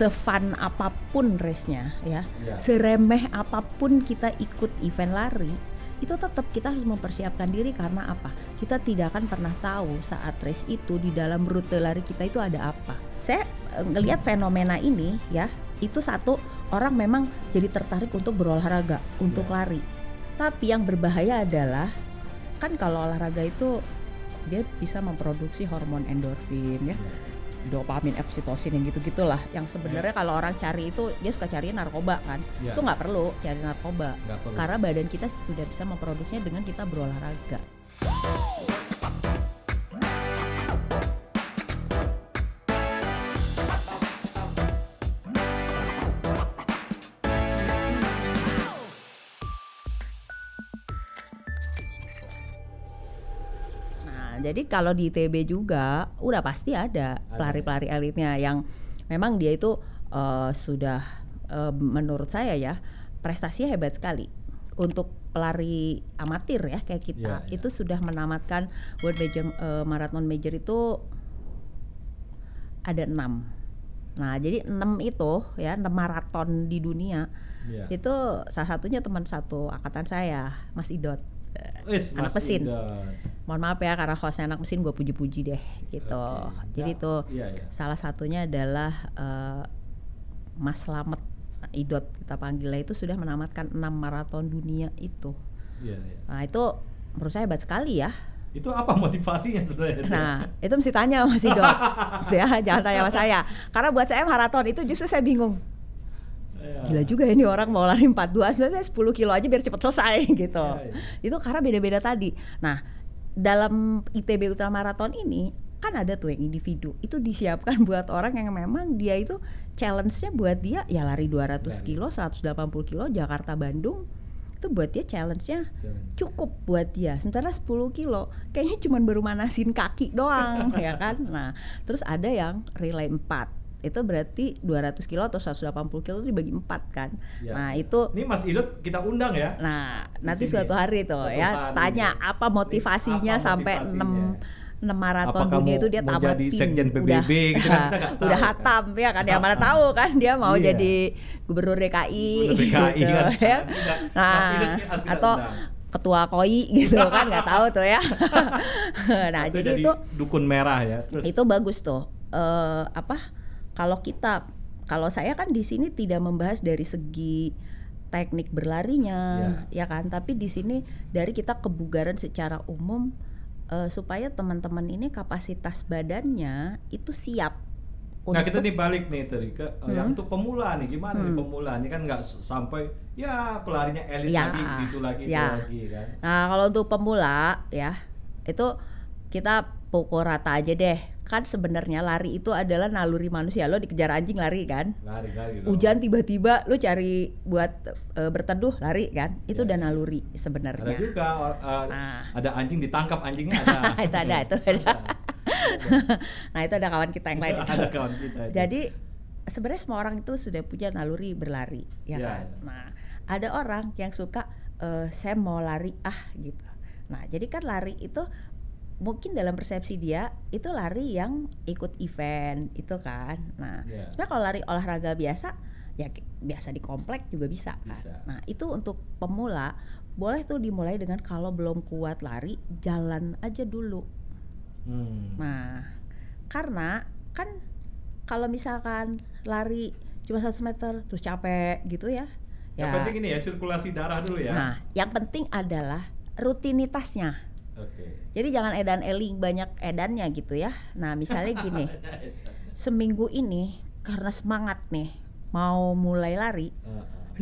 se-fun apapun race-nya ya, Ya. seremeh apapun kita ikut event lari, itu tetap kita harus mempersiapkan diri karena apa? Kita tidak akan pernah tahu saat race itu di dalam rute lari kita itu ada apa. Saya ngelihat fenomena ini ya, itu satu, orang memang jadi tertarik untuk berolahraga, untuk lari. Tapi yang berbahaya adalah kan kalau olahraga itu dia bisa memproduksi hormon endorfin ya. Dopamin, oksitosin yang gitu-gitulah yang sebenarnya kalau orang cari itu dia suka cari narkoba kan. Itu nggak perlu cari narkoba karena badan kita sudah bisa memproduksinya dengan kita berolahraga. Jadi kalau di ITB juga udah pasti ada pelari-pelari elitnya yang memang dia itu sudah menurut saya ya prestasinya hebat sekali. Untuk pelari amatir ya kayak kita itu sudah menamatkan World Major Marathon Major itu ada 6. Nah jadi 6 itu ya 6 maraton di dunia itu salah satunya teman satu angkatan saya Mas Idot. Anak mesin. Mohon maaf ya karena hostnya anak mesin gue puji-puji deh gitu. Jadi itu salah satunya adalah Mas Slamet Idot kita panggilnya itu sudah menamatkan 6 maraton dunia itu. Nah itu menurut saya hebat sekali ya. Itu apa motivasinya sebenarnya? Nah itu mesti tanya Mas Idot ya, jangan tanya sama saya. Karena buat saya maraton itu justru saya bingung. Gila juga ini orang mau lari 42, sebenarnya 10 kilo aja biar cepet selesai gitu. Itu karena beda-beda tadi. Nah dalam ITB Ultramarathon ini kan ada tuh yang individu itu disiapkan buat orang yang memang dia itu challenge-nya buat dia ya lari 200 kilo, 180 kilo Jakarta Bandung itu buat dia challenge-nya cukup buat dia. Sementara 10 kilo kayaknya cuma baru manasin kaki doang ya kan. Nah terus ada yang relay 4 itu berarti 200 kilo atau 180 kilo itu dibagi 4 kan. Nah itu ini Mas Idot kita undang ya. Nah nanti suatu hari tuh ya tanya apa motivasinya sampai 6 maraton dunia itu dia tamatin. Jadi sekjen PBB gitu kan kita nggak tahu. Udah hatam ya kan, yang mana tahu kan dia mau jadi gubernur DKI gitu kan, ya. Nah atau ketua KOI gitu kan nggak tahu tuh ya. Nah jadi itu dukun merah ya. Terus itu bagus tuh kalau saya kan di sini tidak membahas dari segi teknik berlarinya ya kan, tapi di sini dari kita kebugaran secara umum supaya teman-teman ini kapasitas badannya itu siap. Nah kita nih balik nih tadi ke yang untuk pemula nih gimana nih pemula ini kan nggak sampai ya pelarinya elit lagi gitu lagi kan. Nah kalau untuk pemula ya itu kita pukul rata aja deh. Kan sebenarnya lari itu adalah naluri manusia. Lo dikejar anjing lari kan? Lari. Hujan tiba-tiba lo cari buat berteduh lari kan? Itu udah naluri sebenarnya. Ada juga ada anjing ditangkap anjingnya ada. Itu ada. Nah itu ada kawan kita yang lain. Ada kawan kita. Jadi sebenarnya semua orang itu sudah punya naluri berlari ya kan? Nah ada orang yang suka saya mau lari gitu. Nah jadi kan lari itu mungkin dalam persepsi dia itu lari yang ikut event itu kan. Nah, sebenarnya kalau lari olahraga biasa ya biasa di komplek juga bisa kan. Nah, itu untuk pemula boleh tuh dimulai dengan kalau belum kuat lari jalan aja dulu. Nah, karena kan kalau misalkan lari cuma 100 meter terus capek gitu ya. Yang penting ini ya sirkulasi darah dulu ya. Nah, yang penting adalah rutinitasnya. Jadi jangan edan-eling banyak edannya gitu ya. Nah misalnya gini, seminggu ini karena semangat nih mau mulai lari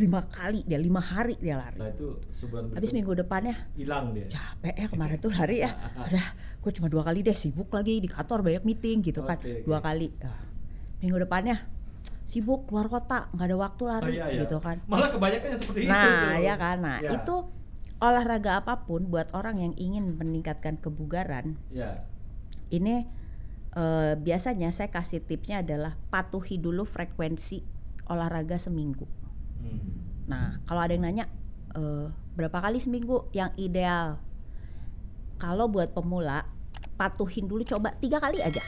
5 hari dia lari. Nah itu sebulan habis minggu depannya hilang dia. Capek ya kemarin tuh lari ya. Udah, gue cuma 2 kali deh, sibuk lagi di kantor banyak meeting gitu kan. 2 kali. Minggu depannya sibuk keluar kota, nggak ada waktu lari gitu kan. Malah kebanyakan yang seperti itu. Nah ya kan, itu olahraga apapun buat orang yang ingin meningkatkan kebugaran, ini biasanya saya kasih tipsnya adalah patuhi dulu frekuensi olahraga seminggu. Nah kalau ada yang nanya berapa kali seminggu yang ideal, kalau buat pemula patuhin dulu coba 3 kali aja.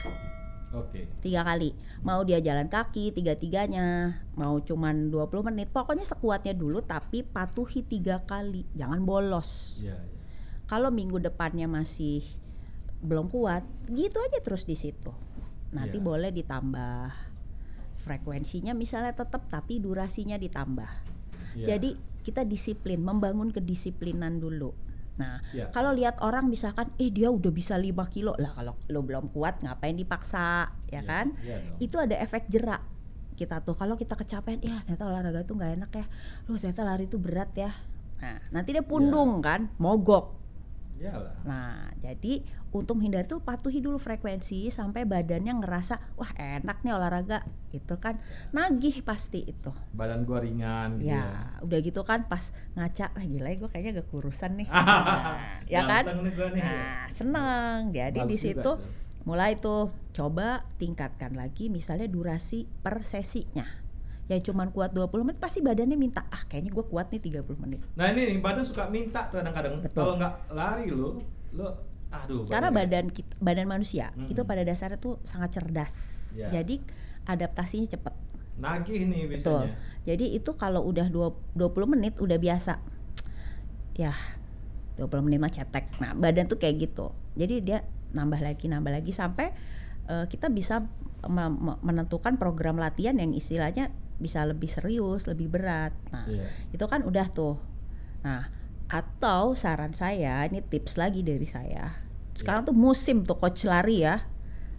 Oke. 3 kali. Mau dia jalan kaki, 3-3-nya, mau cuman 20 menit. Pokoknya sekuatnya dulu tapi patuhi 3 kali. Jangan bolos. Iya, iya. Kalau minggu depannya masih belum kuat, gitu aja terus di situ. Nanti boleh ditambah frekuensinya misalnya tetap tapi durasinya ditambah. Jadi kita disiplin, membangun kedisiplinan dulu. Nah, kalau lihat orang misalkan, dia udah bisa 5 kilo lah, kalau lo belum kuat ngapain dipaksa, ya kan? Itu ada efek jerak kita tuh. Kalau kita kecapean, ternyata olahraga tuh nggak enak ya, ternyata lari tuh berat ya. Nah, nanti dia pundung kan, mogok. Nah, jadi untuk menghindari tuh patuhi dulu frekuensi sampai badannya ngerasa wah enak nih olahraga gitu kan, nagih pasti itu. Badan gua ringan gitu ya. Udah gitu kan pas ngaca, gila ya gua kayaknya gak kurusan nih. Nah, ya kan? Nah, seneng. Jadi di situ mulai tuh coba tingkatkan lagi misalnya durasi per sesinya. Yang cuman kuat 20 menit pasti badannya minta, kayaknya gue kuat nih 30 menit. Nah ini nih, badan suka minta kadang-kadang. Kalau nggak lari lo aduh. Karena badan manusia itu pada dasarnya tuh sangat cerdas. Jadi adaptasinya cepet. Nagih nih biasanya. Betul. Jadi itu kalau udah 20 menit udah biasa. Ya 20 menit mah cetek. Nah badan tuh kayak gitu. Jadi dia nambah lagi sampai kita bisa menentukan program latihan yang istilahnya bisa lebih serius, lebih berat. Nah, itu kan udah tuh. Nah, atau saran saya, ini tips lagi dari saya. Sekarang tuh musim tuh coach lari ya.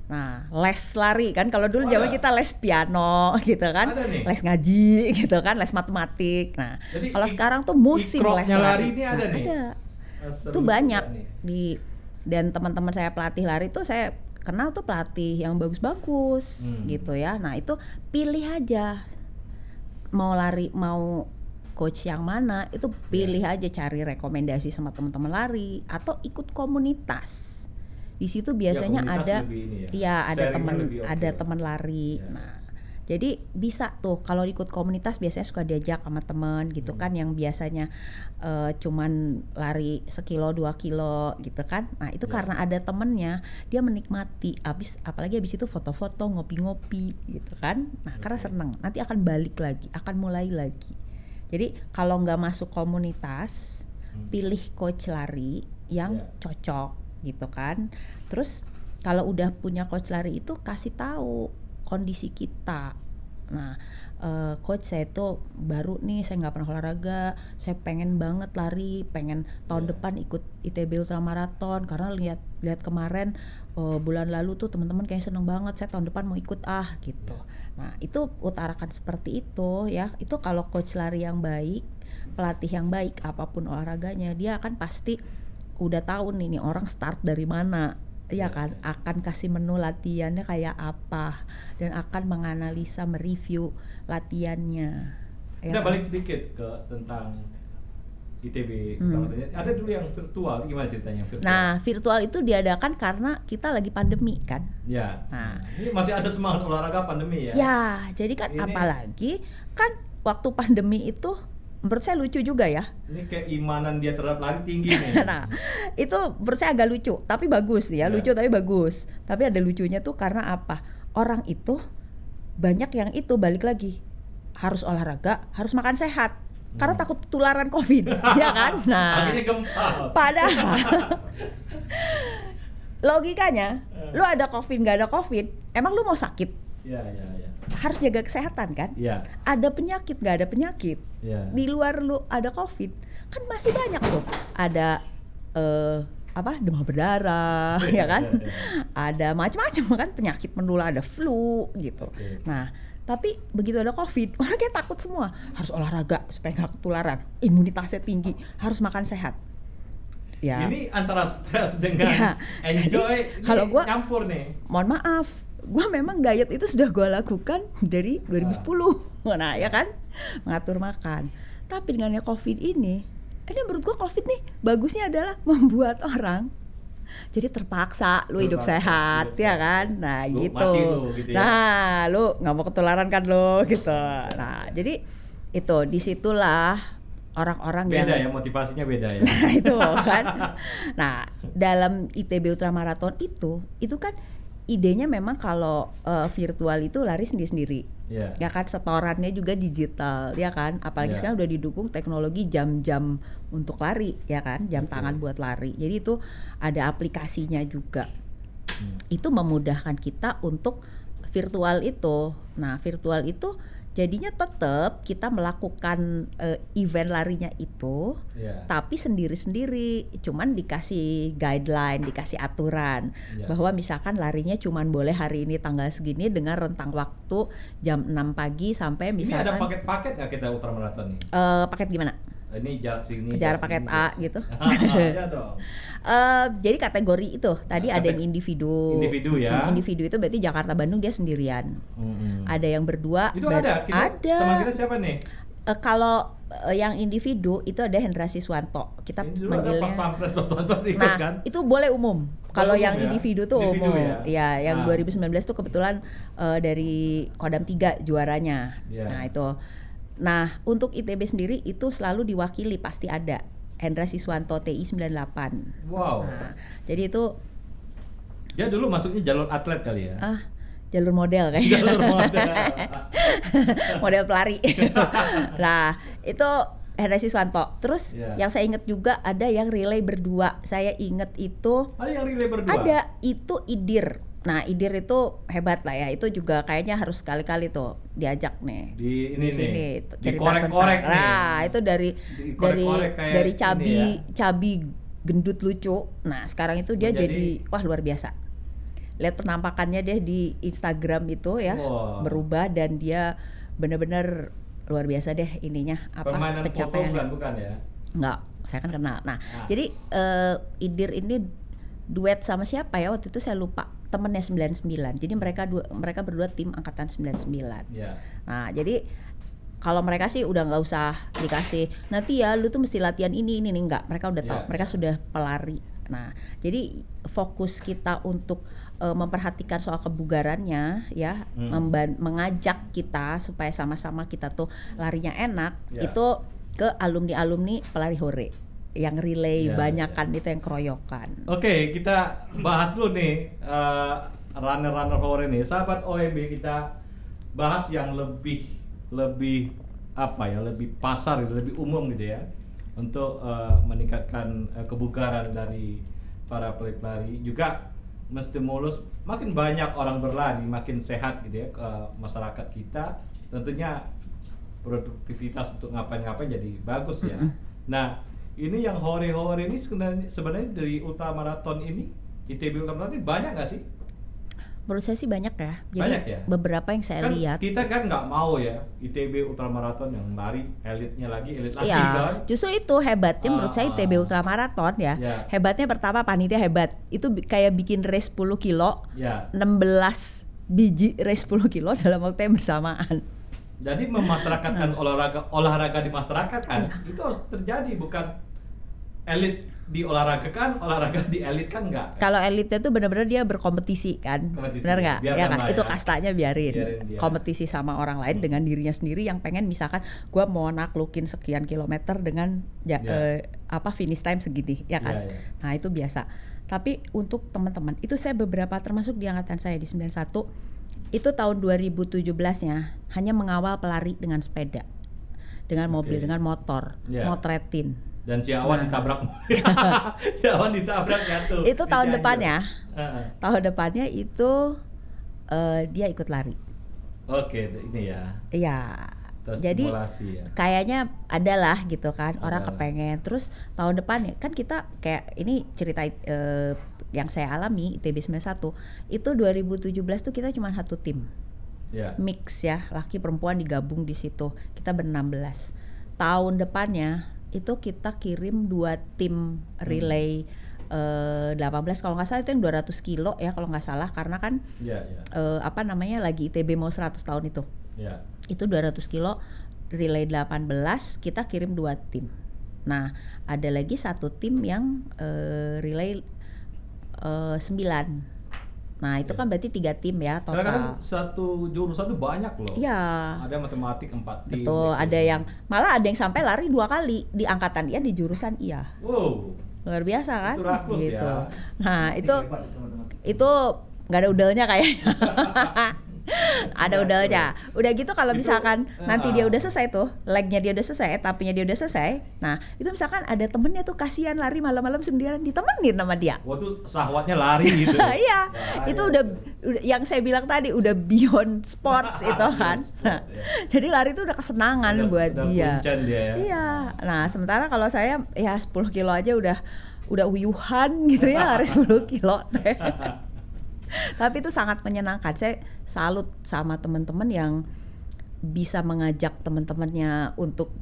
Nah, les lari kan. Kalau dulu zaman kita les piano gitu kan, les ngaji gitu kan, les matematik. Nah, kalau sekarang tuh musim les lari. Ini ada nih. Ada. Itu banyak dan teman-teman saya pelatih lari tuh saya kenal tuh pelatih yang bagus-bagus gitu ya. Nah, itu pilih aja. Mau lari, mau coach yang mana, itu pilih aja, cari rekomendasi sama teman-teman lari atau ikut komunitas. Di situ biasanya ada ada teman lari. Nah, jadi bisa tuh kalau ikut komunitas biasanya suka diajak sama teman gitu kan, yang biasanya cuman lari 1 kilo 2 kilo gitu kan. Nah, itu karena ada temennya, dia menikmati apalagi habis itu foto-foto, ngopi-ngopi gitu kan. Nah, karena seneng, nanti akan balik lagi, akan mulai lagi. Jadi kalau nggak masuk komunitas, pilih coach lari yang cocok gitu kan. Terus kalau udah punya coach lari itu kasih tahu kondisi kita. Nah, coach saya tuh baru nih, saya nggak pernah olahraga, saya pengen banget lari, pengen tahun depan ikut ITB Ultramarathon karena lihat kemarin bulan lalu tuh teman-teman kayak seneng banget, saya tahun depan mau ikut gitu. Nah, itu utarakan seperti itu ya. Itu kalau coach lari yang baik, pelatih yang baik apapun olahraganya, dia akan pasti udah tahu nih orang start dari mana. Ya kan, akan kasih menu latihannya kayak apa dan akan menganalisa, mereview latihannya. Kita balik sedikit ke tentang ITB. Ada dulu yang virtual, gimana ceritanya virtual? Nah, virtual itu diadakan karena kita lagi pandemi kan. Ya. Nah, ini masih ada semangat olahraga pandemi ya? Ya, jadi kan apalagi kan waktu pandemi itu menurut saya lucu juga ya. Ini keimanan dia terhadap lari tinggi nih. Nah, itu menurut saya agak lucu, tapi bagus ya. Lucu tapi bagus. Tapi ada lucunya tuh karena apa? Orang itu banyak yang itu balik lagi harus olahraga, harus makan sehat. Karena takut tularan COVID, ya kan? Nah, akhirnya gempal. Padahal logikanya, lu ada COVID nggak ada COVID, emang lu mau sakit? Ya. Harus jaga kesehatan kan? Ya. Ada penyakit nggak ada penyakit? Ya. Di luar lu ada COVID, kan masih banyak tuh. Ada demam berdarah, ya kan? Ada macam-macam kan penyakit menular, ada flu gitu. Nah, tapi begitu ada COVID, orang kayak takut semua. Harus olahraga supaya nggak ketularan, imunitasnya tinggi, harus makan sehat. Ya. Ini antara stres dengan enjoy, kalau gua campur nih. Mohon maaf, gue memang diet itu sudah gue lakukan dari 2010, nah ya kan, mengatur makan. Tapi dengan COVID ini menurut gue COVID nih bagusnya adalah membuat orang jadi terpaksa lu hidup sehat, ya kan, nah lu gitu. Gitu ya? Nah lu nggak mau ketularan kan lu gitu. Nah jadi itu disitulah orang-orang beda ya, motivasinya beda ya. Itu kan. Nah dalam ITB Ultramarathon itu kan idenya memang kalau virtual itu lari sendiri-sendiri. Ya kan, setorannya juga digital, ya kan. Apalagi sekarang udah didukung teknologi jam-jam untuk lari, ya kan, jam tangan buat lari. Jadi itu ada aplikasinya juga. Itu memudahkan kita untuk virtual itu. Nah, virtual itu jadinya tetap kita melakukan event larinya itu, tapi sendiri-sendiri. Cuman dikasih guideline, dikasih aturan bahwa misalkan larinya cuman boleh hari ini tanggal segini dengan rentang waktu jam 6 pagi sampai misalkan. Ini ada paket-paket nggak kita ultramaraton nih? Paket gimana? Ini jarak sini. Jarak paket A gitu. Ya dong. Jadi kategori itu tadi ada yang individu. Individu ya. Individu itu berarti Jakarta Bandung dia sendirian. Ada yang berdua. Itu ada. Teman kita siapa nih? Kalau yang individu itu ada Hendra Siswanto. Kita manggilnya. Nah, kan? Itu boleh umum. Kalau yang individu tuh umum. Ya, yang 2019 tuh kebetulan dari Kodam 3 juaranya. Nah, itu. Nah, untuk ITB sendiri itu selalu diwakili, pasti ada Hendra Siswanto TI 98. Wow. Nah, jadi itu dia dulu masuknya jalur atlet kali ya? Jalur model kayaknya. Jalur model. Model pelari. Nah, itu Hendra Siswanto. Terus yang saya ingat juga ada yang relay berdua. Saya ingat itu. Ada yang relay berdua? Ada, itu Idir. Nah, Idir itu hebat lah ya. Itu juga kayaknya harus sekali-kali tuh diajak nih. Di sini. Dikorek-korek nih. Nah, itu dari cabi gendut lucu. Nah, sekarang itu dia jadi wah luar biasa. Lihat penampakannya dia di Instagram itu ya, berubah dan dia benar-benar luar biasa deh ininya permainan pencapaiannya. Bukan ya? Enggak, saya kan kenal. Nah, jadi Idir ini duet sama siapa ya waktu itu saya lupa, temennya 99. Jadi mereka berdua tim angkatan 99. Nah, jadi kalau mereka sih udah nggak usah dikasih nanti ya lu tuh mesti latihan ini enggak, mereka udah tahu, mereka sudah pelari. Nah, jadi fokus kita untuk memperhatikan soal kebugarannya ya, mengajak kita supaya sama-sama kita tuh larinya enak, itu ke alumni pelari hore yang relay banyakan itu yang keroyokan. Oke, kita bahas dulu nih runner hore nih, sahabat OMB, kita bahas yang lebih apa ya, lebih pasar gitu, lebih umum gitu ya, untuk meningkatkan kebugaran dari para pelari. Juga mesti mulus, makin banyak orang berlari makin sehat gitu ya, masyarakat kita tentunya produktivitas untuk ngapain-ngapain jadi bagus ya. Nah, ini yang hore-hore ini sebenarnya dari ultramaraton ini, ITB ultramaraton ini banyak nggak sih? Menurut saya sih banyak ya. Jadi banyak ya? Beberapa yang saya lihat. Kita kan nggak mau ya ITB ultramaraton yang lari elitnya lagi, elit lagi kan? Justru itu hebatnya menurut saya ITB ultramaraton ya. Hebatnya pertama panitia hebat. Itu kayak bikin race 10 kilo, 16 biji race 10 kilo dalam waktu yang bersamaan. Jadi memasyarakatkan olahraga di masyarakat kan, itu harus terjadi, bukan elit di olahraga kan, olahraga di elit kan enggak. Kalau elitnya tuh benar-benar dia berkompetisi kan, benar nggak? Ya kan, itu kastanya biarin kompetisi sama orang lain dengan dirinya sendiri yang pengen misalkan gue mau naklukin sekian kilometer dengan finish time segini, ya kan? Nah itu biasa. Tapi untuk teman-teman itu saya beberapa termasuk di angkatan saya di 91 itu tahun 2017-nya hanya mengawal pelari dengan sepeda, dengan mobil, dengan motor, motretin. Dan si Awan ditabrak. Si Awan ditabrak jatuh. Itu tahun depannya. Tahun depannya itu dia ikut lari. Oke, ini ya. Iya. Jadi kayaknya adalah gitu kan, orang kepengen. Terus tahun depan kan kita kayak ini cerita yang saya alami ITB 91 itu 2017 tuh kita cuma satu tim. Mix ya, laki perempuan digabung di situ. Kita ber-16. Tahun depannya itu kita kirim 2 tim relay 18 kalau nggak salah, itu yang 200 kilo ya kalau nggak salah, karena kan lagi ITB mau 100 tahun itu. Itu 200 kilo relay 18 kita kirim 2 tim. Nah ada lagi satu tim yang relay 9. Nah itu kan berarti 3 tim ya total. Kadang-kadang satu jurusan itu banyak loh. Iya. Ada matematik 4 tim. Betul. Ada yang malah ada yang sampai lari 2 kali di angkatan dia, di jurusan iya. Wow. Luar biasa kan? Itu rakus gitu. Ya. Nah itu nggak ada udelnya kayaknya. Ada udelnya. Udah gitu kalau misalkan nanti dia udah selesai tuh, legnya dia udah selesai, etapinya dia udah selesai. Nah, itu misalkan ada temennya tuh kasihan lari malam-malam sendirian, ditemenin sama dia. Wah tuh syahwatnya lari gitu. Iya, itu udah yang saya bilang tadi udah beyond sports itu kan. Nah, jadi lari itu udah kesenangan buat dia. Dia ya. Iya. Nah, sementara kalau saya ya 10 kilo aja udah uyuhan gitu ya, lari 10 kilo teh. Tapi itu sangat menyenangkan. Saya salut sama teman-teman yang bisa mengajak teman-temannya untuk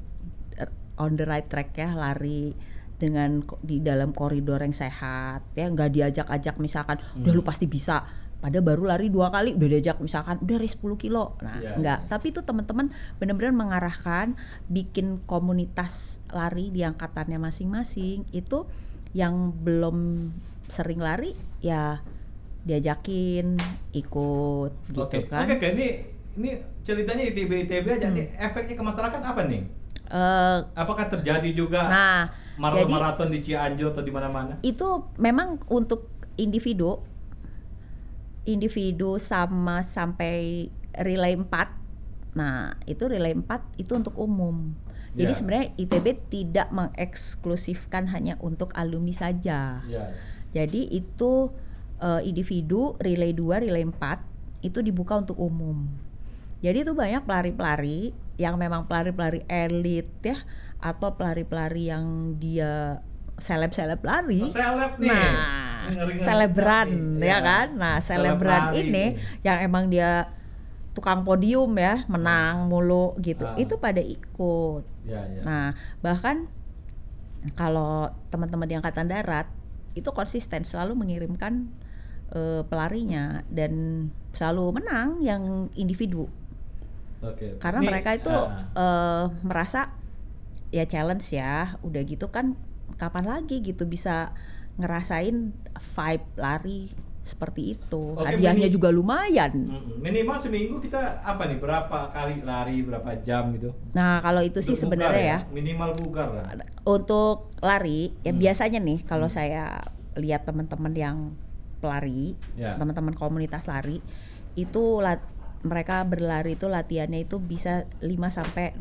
on the right track ya, lari dengan di dalam koridor yang sehat ya, nggak diajak-ajak misalkan udah lu pasti bisa, padahal baru lari 2 kali udah diajak misalkan udah lari 10 kilo. Nah, enggak. Tapi itu teman-teman benar-benar mengarahkan, bikin komunitas lari di angkatannya masing-masing. Itu yang belum sering lari ya diajakin ikut gitu kan. Oke, ini ceritanya ITB aja nih, efeknya ke masyarakat apa nih? Apakah terjadi juga maraton di Cianjur atau di mana-mana? Itu memang untuk individu sama sampai relay 4. Nah, itu relay 4 itu untuk umum. Jadi sebenarnya ITB tidak mengeksklusifkan hanya untuk alumni saja. Jadi itu individu, relay 2, relay 4 itu dibuka untuk umum. Jadi itu banyak pelari-pelari yang memang pelari-pelari elit ya, atau pelari-pelari yang dia seleb lari. Seleb nih. Nah, selebran ya kan. Nah, selebran ini yang emang dia tukang podium ya, menang mulu gitu. Itu pada ikut. Nah, bahkan kalau teman-teman di Angkatan Darat itu konsisten selalu mengirimkan pelarinya dan selalu menang yang individu. Karena mereka itu merasa ya challenge ya, udah gitu kan kapan lagi gitu bisa ngerasain vibe lari seperti itu. Hadiahnya juga lumayan. Minimal seminggu kita apa nih, berapa kali lari, berapa jam gitu? Nah, kalau itu sih sebenarnya ya minimal bugar lah. Untuk lari ya biasanya nih kalau saya lihat teman-teman yang pelari, teman-teman komunitas lari itu mereka berlari itu latihannya itu bisa 5-6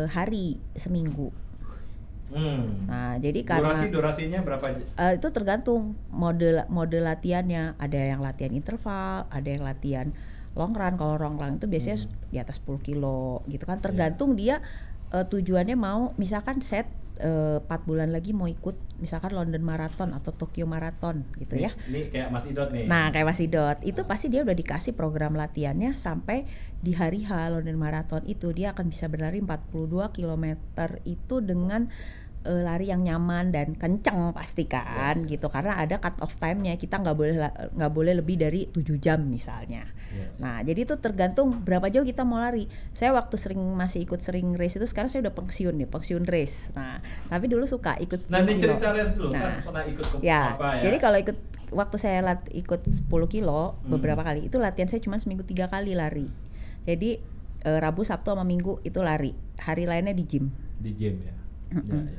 hari seminggu. Nah, jadi karena durasinya berapa? Itu tergantung mode latihannya. Ada yang latihan interval, ada yang latihan long run. Kalau long run itu biasanya di atas 10 kilo gitu kan. Tergantung dia tujuannya mau misalkan set 4 bulan lagi mau ikut misalkan London Marathon atau Tokyo Marathon gitu ya. Ini kayak Mas Idot nih. Nah, kayak Mas Idot itu pasti dia udah dikasih program latihannya sampai di hari H London Marathon itu dia akan bisa berlari 42 km itu dengan lari yang nyaman dan kenceng pasti kan gitu, karena ada cut off time-nya, kita nggak boleh lebih dari 7 jam misalnya. Nah, jadi itu tergantung berapa jauh kita mau lari. Saya waktu masih ikut sering race itu, sekarang saya udah pensiun race. Nah, tapi dulu suka ikut 10 Nanti kilo. cerita race dulu kan pernah ikut apa ya. Jadi kalau waktu saya ikut 10 kilo beberapa kali itu latihan saya cuma seminggu 3 kali lari. Jadi Rabu, Sabtu sama Minggu itu lari. Hari lainnya di gym. Di gym ya.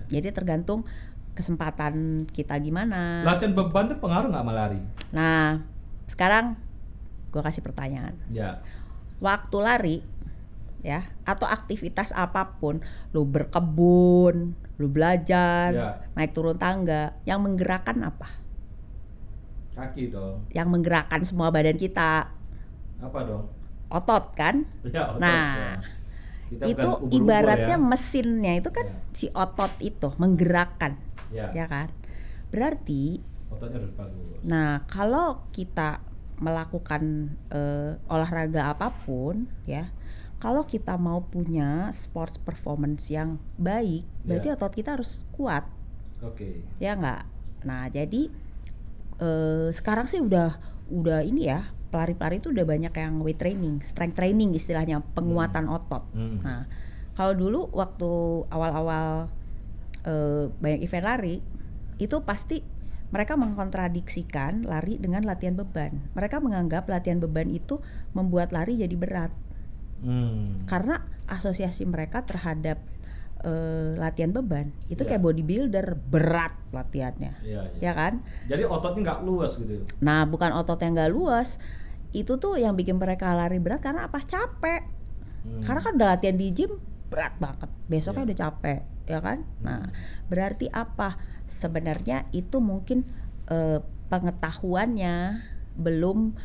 Jadi tergantung kesempatan kita gimana. Latihan beban tuh pengaruh nggak sama lari? Nah, sekarang gue kasih pertanyaan. Waktu lari ya, atau aktivitas apapun, lu berkebun, lu belajar, naik turun tangga, yang menggerakkan apa? Kaki dong. Yang menggerakkan semua badan kita. Apa dong? Otot kan? Otot, nah, itu ibaratnya mesinnya itu kan si otot itu menggerakkan, ya kan? Berarti ototnya harus bagus. Nah, kalau kita melakukan olahraga apapun, ya, kalau kita mau punya sports performance yang baik, berarti otot kita harus kuat. Ya nggak? Nah, jadi sekarang sih udah ini ya. Pelari-pelari itu udah banyak yang weight training, strength training istilahnya, penguatan otot. Nah, kalau dulu waktu awal-awal banyak event lari, itu pasti mereka mengkontradiksikan lari dengan latihan beban. Mereka menganggap latihan beban itu membuat lari jadi berat. Karena asosiasi mereka terhadap latihan beban itu kayak bodybuilder, berat latihannya, ya kan? Jadi ototnya nggak luas gitu. Nah, bukan otot yang nggak luas, itu tuh yang bikin mereka lari berat karena apa? Capek. Karena kan udah latihan di gym berat banget, besoknya udah capek, ya kan? Nah, berarti apa? Sebenarnya itu mungkin pengetahuannya belum,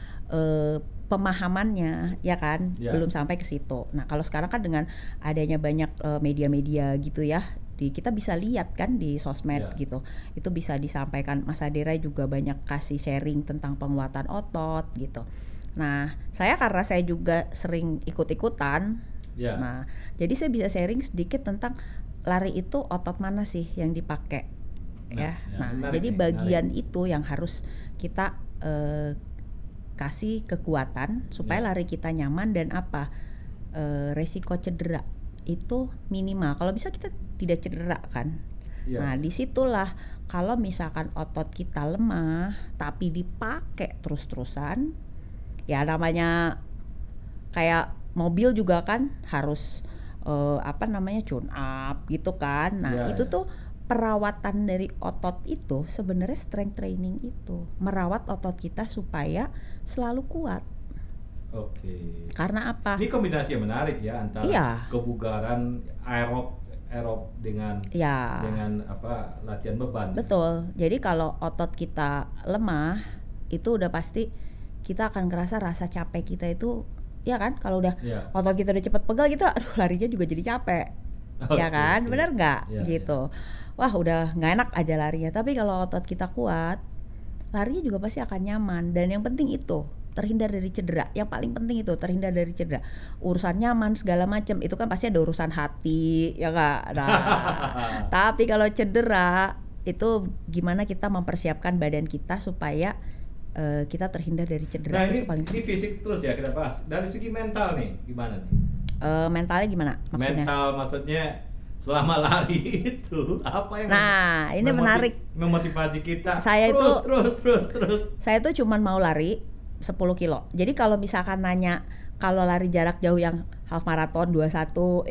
pemahamannya, ya kan, belum sampai ke situ. Nah, kalau sekarang kan dengan adanya banyak media-media gitu ya, kita bisa lihat kan di sosmed gitu, itu bisa disampaikan. Mas Adera juga banyak kasih sharing tentang penguatan otot gitu. Nah, karena saya juga sering ikut-ikutan, nah, jadi saya bisa sharing sedikit tentang lari itu otot mana sih yang dipakai, ya. Nah, jadi bagian itu yang harus kita kasih kekuatan supaya lari kita nyaman dan apa, resiko cedera itu minimal. Kalau bisa kita tidak cedera kan. Nah, disitulah kalau misalkan otot kita lemah tapi dipakai terus-terusan, ya namanya kayak mobil juga kan harus tune up gitu kan. Nah, itu tuh perawatan dari otot itu sebenarnya strength training itu merawat otot kita supaya selalu kuat. Oke. Karena apa? Ini kombinasi yang menarik ya antara kebugaran aerob dengan latihan beban. Betul. Jadi kalau otot kita lemah itu udah pasti kita akan ngerasa rasa capek kita itu, ya kan? Kalau udah otot kita udah cepet pegal gitu, aduh larinya juga jadi capek. Ya kan? Bener nggak? Gitu. Wah, udah nggak enak aja larinya. Tapi kalau otot kita kuat, larinya juga pasti akan nyaman. Dan yang penting itu terhindar dari cedera. Yang paling penting itu terhindar dari cedera. Urusan nyaman segala macam itu kan pasti ada urusan hati, ya nggak? Nah, tapi kalau cedera itu gimana kita mempersiapkan badan kita supaya kita terhindar dari cedera. Nah, itu paling penting. Ini fisik terus ya kita bahas. Dari segi mental nih, gimana nih? Mentalnya gimana maksudnya? Mental maksudnya selama lari itu apa yang ini menarik, memotivasi kita saya terus saya tuh cuman mau lari 10 kilo. Jadi kalau misalkan nanya kalau lari jarak jauh yang half marathon 21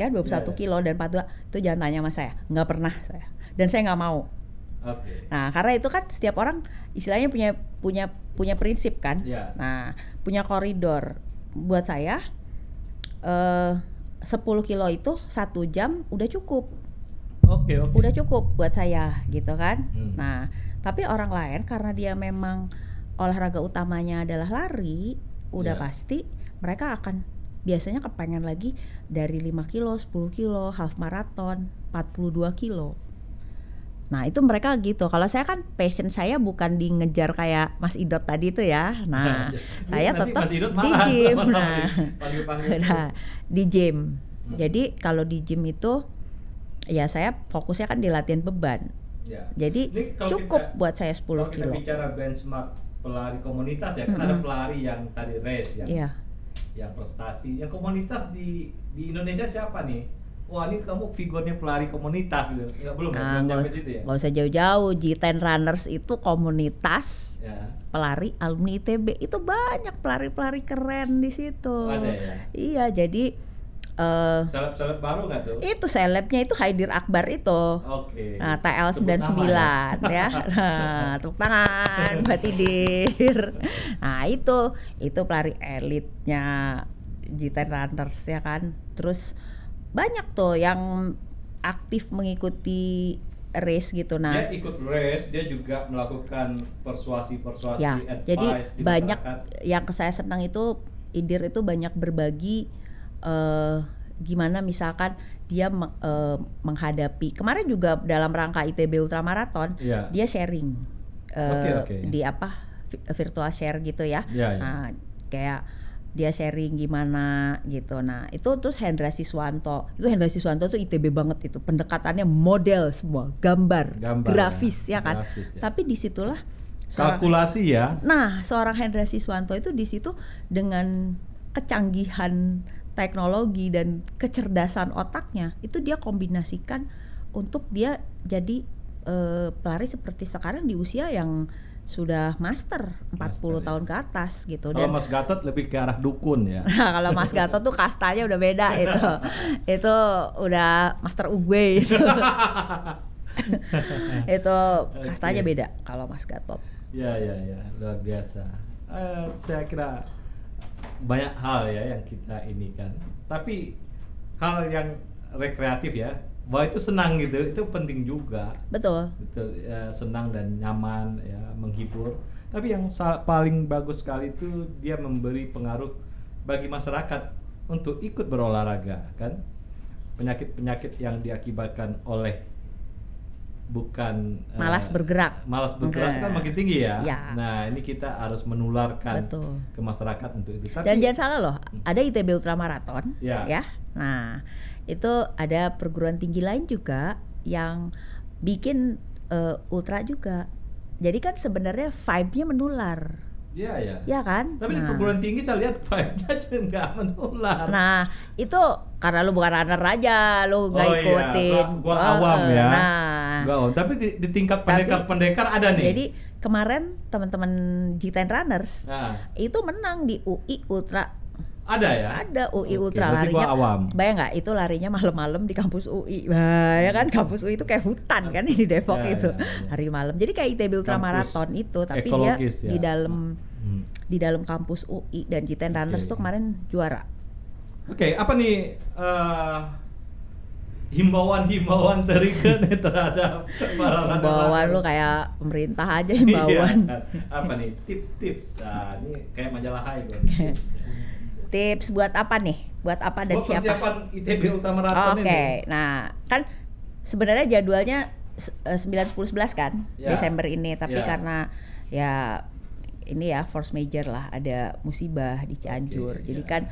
kilo dan 42 itu jangan tanya sama saya, nggak pernah saya, dan saya nggak mau. Nah, karena itu kan setiap orang istilahnya punya prinsip kan. Nah, punya koridor. Buat saya 10 kilo itu 1 jam udah cukup. Udah cukup buat saya gitu kan. Nah, tapi orang lain karena dia memang olahraga utamanya adalah lari, udah pasti mereka akan biasanya kepengen lagi dari 5 kilo, 10 kilo, half marathon, 42 kilo. Nah, itu mereka gitu. Kalau saya kan passion saya bukan di ngejar kayak Mas Idot tadi itu ya. Nah, saya tetap di gym. Di gym. Jadi kalau di gym itu ya saya fokusnya kan di latihan beban. Jadi cukup buat saya 10 kilo. Kalau kita bicara benchmark pelari komunitas ya, kan ada pelari yang tadi race yang prestasi, yang komunitas di Indonesia siapa nih? Wah, ini kamu figurnya pelari komunitas gitu. Belum nyampe situ ya? Nggak usah jauh-jauh, G10 Runners itu komunitas pelari alumni ITB. Itu banyak pelari-pelari keren di situ. Ada ya? Iya, jadi seleb-seleb baru nggak tuh? Itu selebnya itu Haidir Akbar itu. Nah, TL99 ya. Nah, tepuk tangan buat Haidir. Nah, itu pelari elitnya G10 Runners ya kan. Terus banyak tuh yang aktif mengikuti race gitu. Nah, dia ikut race, dia juga melakukan persuasi ya, advice jadi di banyak masyarakat. Yang saya senang itu Idir itu banyak berbagi gimana misalkan dia menghadapi kemarin juga dalam rangka ITB Ultramarathon, dia sharing di virtual share gitu ya. Nah, kayak dia sharing gimana gitu. Nah, itu terus Hendra Siswanto. Itu Hendra Siswanto tuh ITB banget itu. Pendekatannya model semua, gambar grafis ya kan. Grafis, ya. Tapi disitulah kalkulasi ya. Nah, seorang Hendra Siswanto itu di situ dengan kecanggihan teknologi dan kecerdasan otaknya, itu dia kombinasikan untuk dia jadi pelari seperti sekarang di usia yang sudah master 40 Master, tahun ya. ke atas gitu. Kalau Mas Gatot lebih ke arah dukun ya. Nah, kalau Mas Gatot tuh kastanya udah beda itu. Itu udah master Ugwe itu. Itu kastanya Oke. beda kalau Mas Gatot. Ya, luar biasa. Saya kira banyak hal ya yang kita ini kan. Tapi hal yang rekreatif ya, bahwa itu senang gitu, itu penting juga. Betul. Betul, ya, senang dan nyaman ya, menghibur. Tapi yang paling bagus sekali itu dia memberi pengaruh bagi masyarakat untuk ikut berolahraga kan. Penyakit-penyakit yang diakibatkan oleh bukan Malas bergerak. malas bergerak kan makin tinggi ya. Ya. Nah, ini kita harus menularkan Betul. ke masyarakat untuk itu. Tapi Dan jangan salah loh, ada ITB Ultramarathon Ya. ya. Nah, itu ada perguruan tinggi lain juga yang bikin ultra juga. Jadi kan sebenarnya vibe-nya menular. Iya. Ya kan? Tapi di perguruan tinggi saya lihat vibe-nya aja nggak menular. Nah, itu karena lu bukan runner aja, lu nggak Oh iya, ikutin. gua awam ya. Nah, Gua awam. Tapi di tingkat Tapi- pendekar ada nih. jadi kemarin teman-teman G10 Runners Nah, itu menang di UI Ultra. ada ya? Ada UI Oke, Ultra berarti gua larinya. awam. Bayang nggak itu larinya malam-malam di kampus UI. Wah, ya kan kampus UI itu kayak hutan kan di Depok Ya, itu. ya. Hari malam. Jadi kayak ITB Ultramarathon itu, tapi dia ekologis ya. di dalam kampus UI dan G10 Runners Oke. tuh kemarin juara. Oke, apa nih himbauan-himbauan dari nih terhadap para Himbauan lu kayak pemerintah aja himbauan. Iya, apa nih tips-tips? Nah, ini kayak majalah Hai gua. Tips buat apa nih? Buat apa dan Buat siapa? persiapan ITB Ultramarathon Oke, ini. nah kan sebenarnya jadwalnya 9, 10, 11 kan Ya. Desember ini, tapi Ya. karena ya ini ya force major lah, ada musibah di Cianjur. Oke, Jadi ya. kan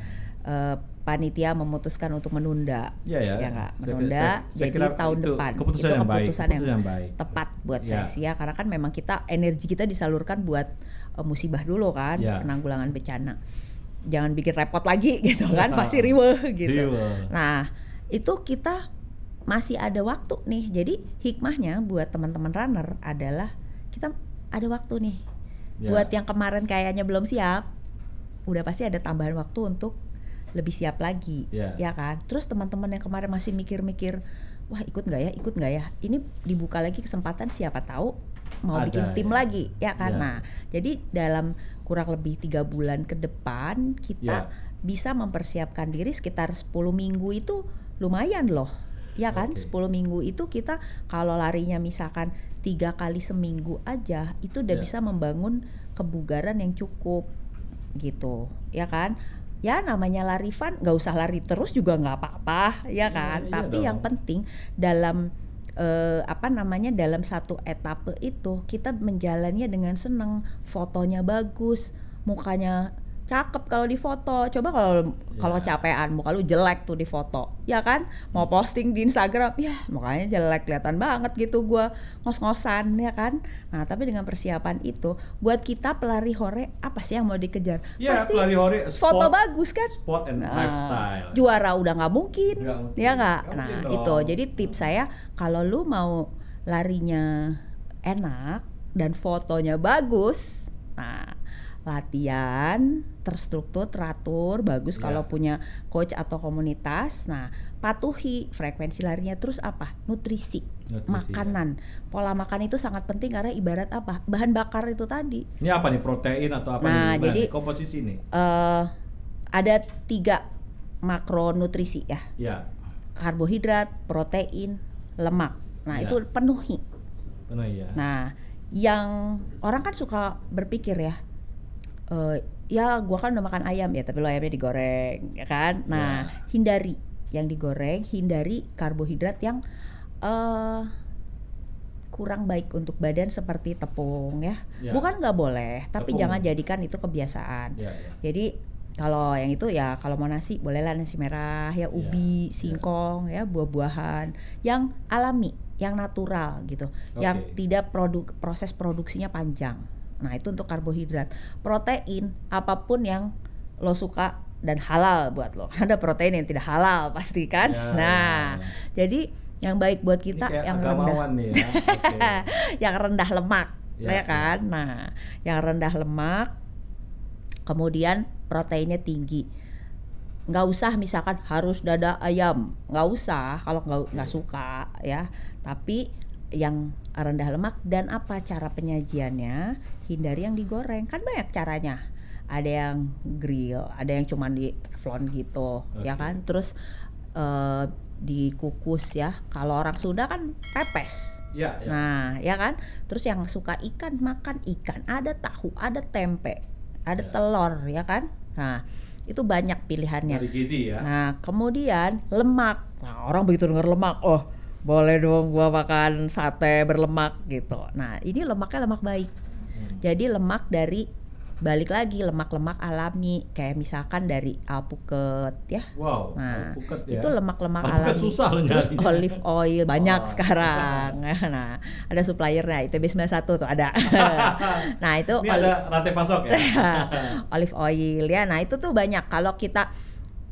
panitia memutuskan untuk menunda, Ya. nggak? Saya- Menunda saya jadi kira tahun itu depan. keputusan Itu yang baik, keputusan keputusan yang baik. tepat buat Ya. saya sih ya, karena kan memang kita energi kita disalurkan buat musibah dulu kan, Ya. penanggulangan bencana. Jangan bikin repot lagi gitu kan, pasti riweuh gitu. Riweuh. Nah, itu kita masih ada waktu nih. Jadi hikmahnya buat teman-teman runner adalah kita ada waktu nih. Ya. Buat yang kemarin kayaknya belum siap, udah pasti ada tambahan waktu untuk lebih siap lagi, Ya. ya kan? Terus teman-teman yang kemarin masih mikir-mikir, wah ikut nggak ya? Ini dibuka lagi kesempatan, siapa tahu mau Ada, bikin tim ya. lagi, ya kan? Ya. Nah, jadi dalam kurang lebih 3 bulan ke depan kita Ya. bisa mempersiapkan diri sekitar 10 minggu itu lumayan loh. Ya kan, Oke. 10 minggu itu kita kalau larinya misalkan 3 kali seminggu aja, itu udah Ya. bisa membangun kebugaran yang cukup gitu, ya kan? Ya namanya lari fun, nggak usah lari terus juga nggak apa-apa, ya kan? Iya Tapi dong. yang penting dalam dalam satu etape itu kita menjalannya dengan senang, fotonya bagus, mukanya cakep kalau di foto. Coba kalau Ya. capean, muka lu jelek tuh di foto, ya kan? Mau posting di Instagram, ya mukanya jelek, kelihatan banget gitu gua ngos-ngosan, ya kan? Nah tapi dengan persiapan itu, buat kita pelari hore apa sih yang mau dikejar? Ya, Pasti pelari hore, foto sport- bagus kan? Sport and lifestyle. Juara udah nggak mungkin, Nggak mungkin. ya nggak? Nggak Nah mungkin itu, dong. jadi tips saya kalau lu mau larinya enak dan fotonya bagus, nah latihan terstruktur, teratur, bagus Ya. kalau punya coach atau komunitas. Nah patuhi frekuensi larinya, terus apa? Nutrisi. Nutrisi, Makanan, pola makan itu sangat penting karena ibarat apa? Bahan bakar itu tadi. Ini apa nih, protein atau apa Nah, nih? Gimana jadi nih komposisi nih? Ada 3 makronutrisi ya. Ya, Karbohidrat, protein, lemak. Nah Ya. itu penuhi. penuh ya. Nah yang orang kan suka berpikir ya, ya gua kan udah makan ayam ya, tapi lo ayamnya digoreng, ya kan? Nah hindari yang digoreng, hindari karbohidrat yang kurang baik untuk badan seperti tepung ya. Ya. Bukan nggak boleh, tapi Tepung. jangan jadikan itu kebiasaan. Ya. Jadi kalau yang itu ya, kalau mau nasi bolehlah nasi merah ya, ubi, singkong ya, buah-buahan yang alami, yang natural gitu, yang tidak proses produksinya panjang. Nah itu untuk karbohidrat. Protein apapun yang lo suka dan halal buat lo. Ada protein yang tidak halal pasti kan. Ya, Nah jadi yang baik buat kita Ini kayak yang agamawan rendah nih ya. Oke. yang rendah lemak ya kan? Nah, yang rendah lemak, kemudian proteinnya tinggi. Nggak usah misalkan harus dada ayam, nggak usah kalau nggak suka ya. Tapi yang rendah lemak dan apa cara penyajiannya, hindari yang digoreng, kan banyak caranya. Ada yang grill, ada yang cuma di teflon gitu, ya kan. Terus dikukus ya. Kalau orang Sunda kan pepes. Ya. Nah, ya kan. Terus yang suka ikan makan ikan, ada tahu, ada tempe, ada telur, ya kan. Nah, itu banyak pilihannya. Dari gizi ya. Nah, kemudian lemak. Nah, orang begitu dengar lemak, oh boleh dong gua makan sate berlemak gitu. Nah, ini lemaknya lemak baik. Jadi lemak dari, balik lagi, lemak-lemak alami kayak misalkan dari alpukat ya. Wow, nah alpukat ya. Itu lemak-lemak alpukat alami. Susah Terus olive oil banyak sekarang. Nah, ada suppliernya ITB91 tuh ada. Nah, itu ini ada rantai pasok ya. Olive oil ya. Nah, itu tuh banyak.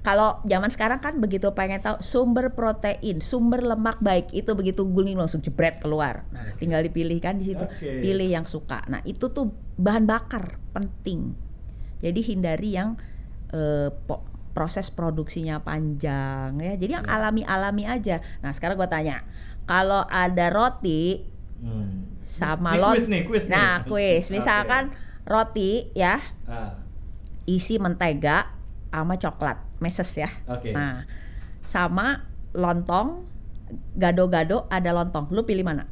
Kalau zaman sekarang kan begitu pengen tahu sumber protein, sumber lemak baik, itu begitu guling langsung jebret keluar. Nah, tinggal dipilih kan di situ. Pilih yang suka. Nah, itu tuh bahan bakar penting. Jadi hindari yang proses produksinya panjang ya. Jadi yang alami-alami aja. Nah, sekarang gua tanya, kalau ada roti sama kuis Nah, kuis. Misalkan roti ya. Isi mentega sama coklat meses ya. Nah, sama lontong, gado-gado ada lontong. Lu pilih mana?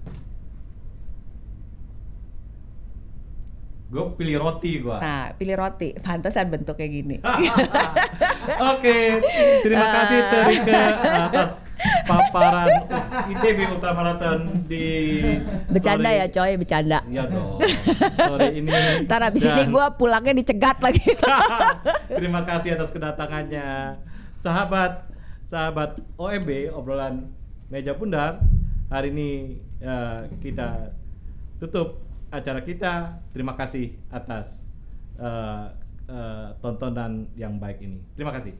Gue pilih roti gua. Nah, pilih roti. Pantesan bentuknya gini. Oke, terima kasih Terike atas paparan ITB Ultramarathon di bercanda ya coy, bercanda. Iya dong. Sore ini. Ntar abis ini gue pulangnya dicegat lagi. Terima kasih atas kedatangannya, sahabat OMB obrolan meja bundar. Hari ini kita tutup acara kita. Terima kasih atas tontonan yang baik ini. Terima kasih.